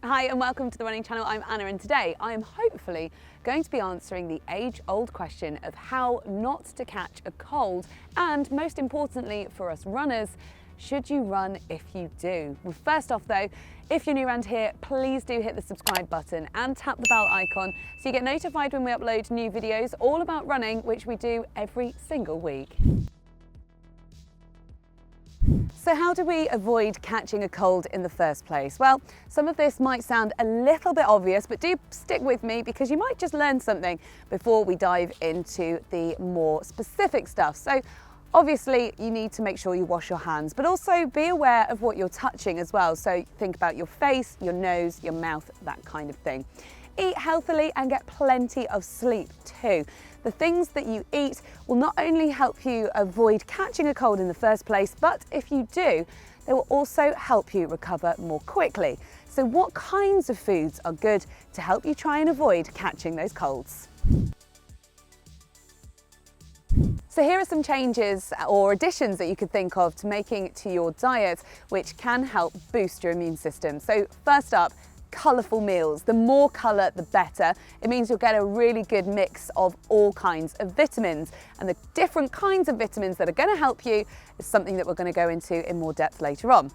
Hi and welcome to the Running Channel. I'm Anna and today I am hopefully going to be answering the age-old question of how not to catch a cold, and most importantly for us runners, should you run if you do? Well, first off though, if you're new around here, please do hit the subscribe button and tap the bell icon so you get notified when we upload new videos all about running, which we do every single week. So how do we avoid catching a cold in the first place? Well, some of this might sound a little bit obvious, but do stick with me because you might just learn something before we dive into the more specific stuff. So obviously you need to make sure you wash your hands, but also be aware of what you're touching as well. So think about your face, your nose, your mouth, that kind of thing. Eat healthily and get plenty of sleep too. The things that you eat will not only help you avoid catching a cold in the first place, but if you do, they will also help you recover more quickly. So what kinds of foods are good to help you try and avoid catching those colds? So here are some changes or additions that you could think of to making to your diet, which can help boost your immune system. So first up, colourful meals. The more colour, the better. It means you'll get a really good mix of all kinds of vitamins, and the different kinds of vitamins that are going to help you is something that we're going to go into in more depth later on.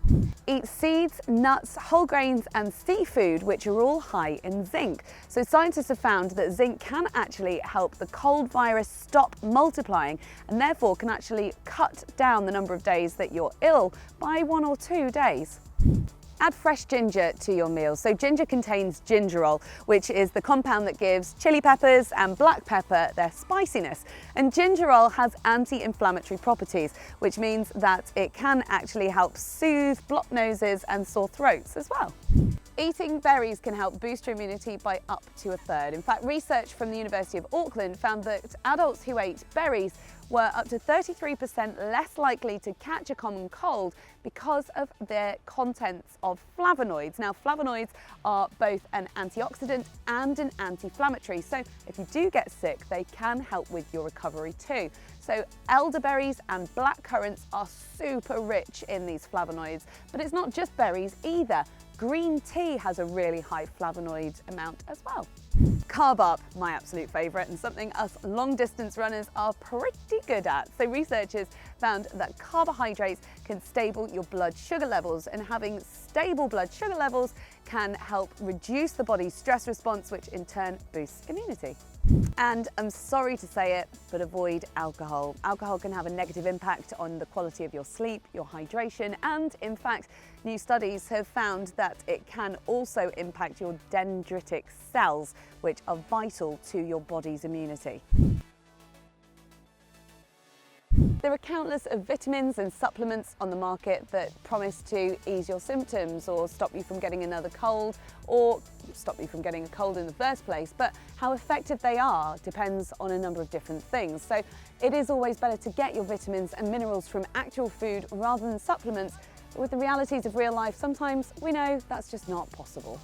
Eat seeds, nuts, whole grains and seafood, which are all high in zinc. So scientists have found that zinc can actually help the cold virus stop multiplying and therefore can actually cut down the number of days that you're ill by 1 or 2 days. Add fresh ginger to your meals. So ginger contains gingerol, which is the compound that gives chili peppers and black pepper their spiciness. And gingerol has anti-inflammatory properties, which means that it can actually help soothe blocked noses and sore throats as well. Eating berries can help boost your immunity by up to 1/3. In fact, research from the University of Auckland found that adults who ate berries were up to 33% less likely to catch a common cold because of their contents of flavonoids. Now, flavonoids are both an antioxidant and an anti-inflammatory, so if you do get sick, they can help with your recovery too. So elderberries and black currants are super rich in these flavonoids, but it's not just berries either. Green tea has a really high flavonoid amount as well. Carb up, my absolute favourite, and something us long distance runners are pretty good at. So researchers found that carbohydrates can stable your blood sugar levels, and having stable blood sugar levels can help reduce the body's stress response, which in turn boosts immunity. And I'm sorry to say it, but avoid alcohol. Alcohol can have a negative impact on the quality of your sleep, your hydration, and in fact, new studies have found that it can also impact your dendritic cells, which are vital to your body's immunity. There are countless of vitamins and supplements on the market that promise to ease your symptoms or stop you from getting another cold or stop you from getting a cold in the first place, but how effective they are depends on a number of different things. So it is always better to get your vitamins and minerals from actual food rather than supplements. But with the realities of real life, sometimes we know that's just not possible.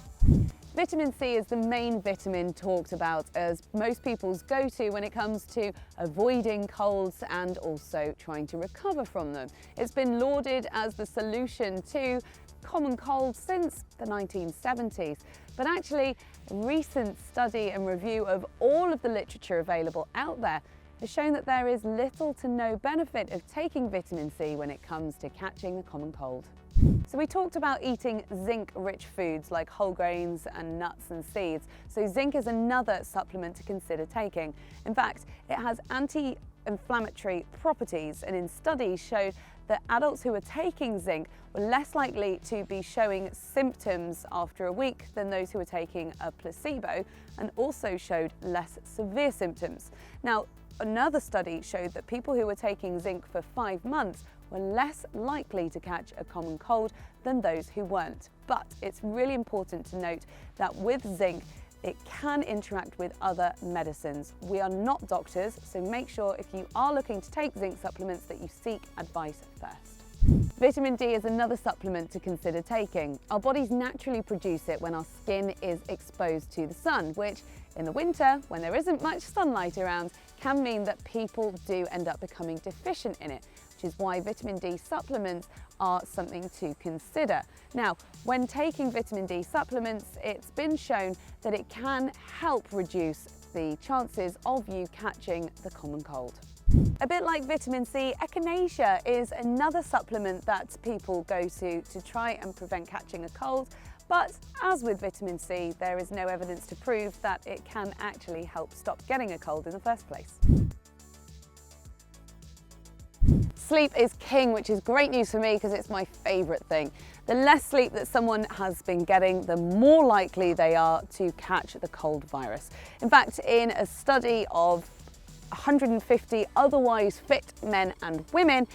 Vitamin C is the main vitamin talked about as most people's go-to when it comes to avoiding colds and also trying to recover from them. It's been lauded as the solution to common colds since the 1970s. But actually, a recent study and review of all of the literature available out there has shown that there is little to no benefit of taking vitamin C when it comes to catching a common cold. So we talked about eating zinc-rich foods like whole grains and nuts and seeds. So zinc is another supplement to consider taking. In fact, it has anti-inflammatory properties, and in studies showed that adults who were taking zinc were less likely to be showing symptoms after a week than those who were taking a placebo, and also showed less severe symptoms. Now, another study showed that people who were taking zinc for 5 months were less likely to catch a common cold than those who weren't. But it's really important to note that with zinc, it can interact with other medicines. We are not doctors, so make sure if you are looking to take zinc supplements that you seek advice first. Vitamin D is another supplement to consider taking. Our bodies naturally produce it when our skin is exposed to the sun, which in the winter, when there isn't much sunlight around, can mean that people do end up becoming deficient in it, which which is why vitamin D supplements are something to consider. Now, when taking vitamin D supplements, it's been shown that it can help reduce the chances of you catching the common cold. A bit like vitamin C, echinacea is another supplement that people go to try and prevent catching a cold. But as with vitamin C, there is no evidence to prove that it can actually help stop getting a cold in the first place. Sleep is king, which is great news for me because it's my favourite thing. The less sleep that someone has been getting, the more likely they are to catch the cold virus. In fact, in a study of 150 otherwise fit men and women,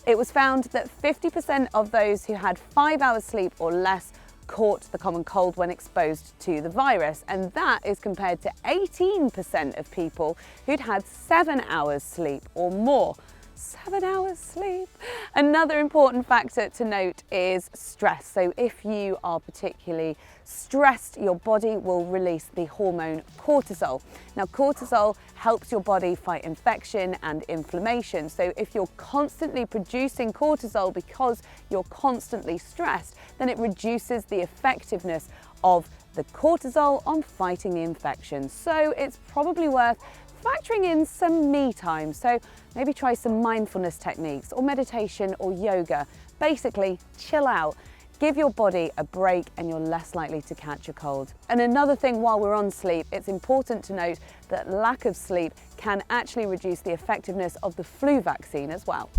it was found that 50% of those who had 5 hours sleep or less caught the common cold when exposed to the virus, and that is compared to 18% of people who'd had 7 hours sleep or more. 7 hours sleep. Another important factor to note is stress. So if you are particularly stressed, your body will release the hormone cortisol. Now, cortisol helps your body fight infection and inflammation. So if you're constantly producing cortisol because you're constantly stressed, then it reduces the effectiveness of the cortisol on fighting the infection. So it's probably worth factoring in some me time. So maybe try some mindfulness techniques or meditation or yoga. Basically, chill out. Give your body a break and you're less likely to catch a cold. And another thing while we're on sleep, it's important to note that lack of sleep can actually reduce the effectiveness of the flu vaccine as well.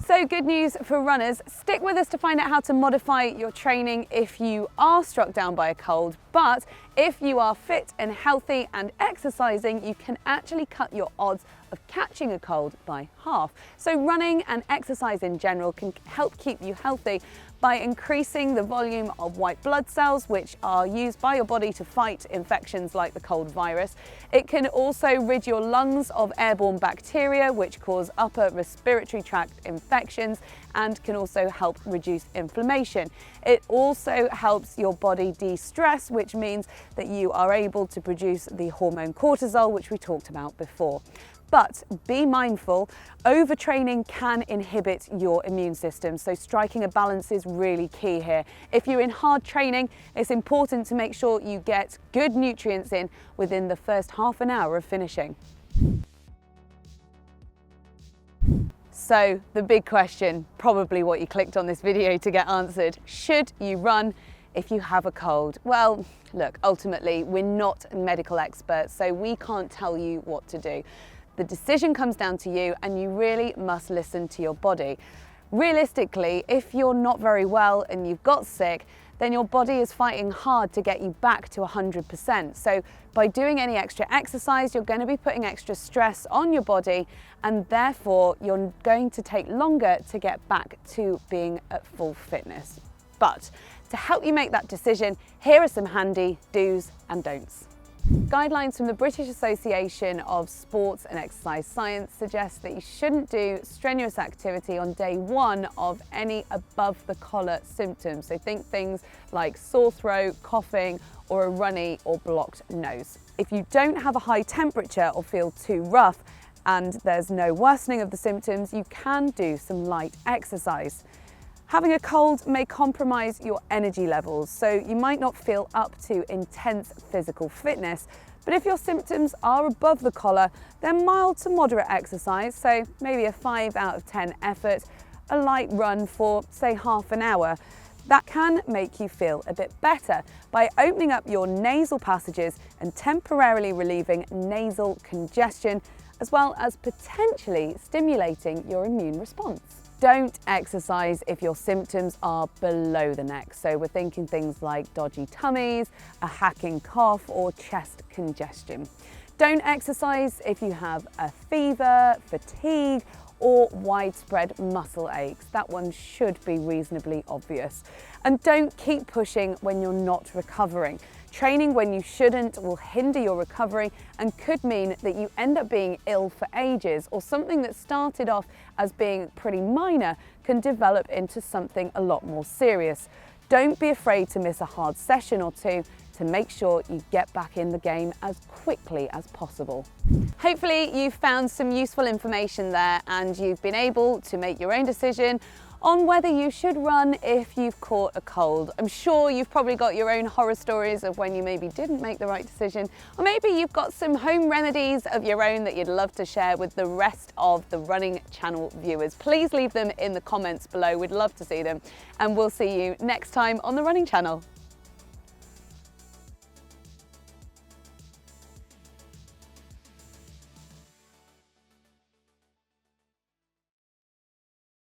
So good news for runners. Stick with us to find out how to modify your training if you are struck down by a cold. But if you are fit and healthy and exercising, you can actually cut your odds of catching a cold by half. So running and exercise in general can help keep you healthy by increasing the volume of white blood cells, which are used by your body to fight infections like the cold virus. It can also rid your lungs of airborne bacteria, which cause upper respiratory tract infections, and can also help reduce inflammation. It also helps your body de-stress, which means that you are able to produce the hormone cortisol, which we talked about before. But be mindful, overtraining can inhibit your immune system, so striking a balance is really key here. If you're in hard training, it's important to make sure you get good nutrients in within the first half an hour of finishing. So the big question, probably what you clicked on this video to get answered, should you run if you have a cold? Well, look, ultimately, we're not medical experts, so we can't tell you what to do. The decision comes down to you, and you really must listen to your body. Realistically, if you're not very well and you've got sick, then your body is fighting hard to get you back to 100%. So by doing any extra exercise, you're going to be putting extra stress on your body, and therefore you're going to take longer to get back to being at full fitness. But to help you make that decision, here are some handy do's and don'ts. Guidelines from the British Association of Sports and Exercise Science suggest that you shouldn't do strenuous activity on day 1 of any above the collar symptoms. So think things like sore throat, coughing, or a runny or blocked nose. If you don't have a high temperature or feel too rough and there's no worsening of the symptoms, you can do some light exercise. Having a cold may compromise your energy levels, so you might not feel up to intense physical fitness. But if your symptoms are above the collar, then mild to moderate exercise, so maybe a 5 out of 10 effort, a light run for, say, half an hour, that can make you feel a bit better by opening up your nasal passages and temporarily relieving nasal congestion, as well as potentially stimulating your immune response. Don't exercise if your symptoms are below the neck. So we're thinking things like dodgy tummies, a hacking cough, or chest congestion. Don't exercise if you have a fever, fatigue, or widespread muscle aches. That one should be reasonably obvious. And don't keep pushing when you're not recovering. Training when you shouldn't will hinder your recovery and could mean that you end up being ill for ages, or something that started off as being pretty minor can develop into something a lot more serious. Don't be afraid to miss a hard session or two. to make sure you get back in the game as quickly as possible. Hopefully you've found some useful information there and you've been able to make your own decision on whether you should run if you've caught a cold. I'm sure you've probably got your own horror stories of when you maybe didn't make the right decision, or maybe you've got some home remedies of your own that you'd love to share with the rest of the Running Channel viewers. Please leave them in the comments below, we'd love to see them, and we'll see you next time on the Running Channel.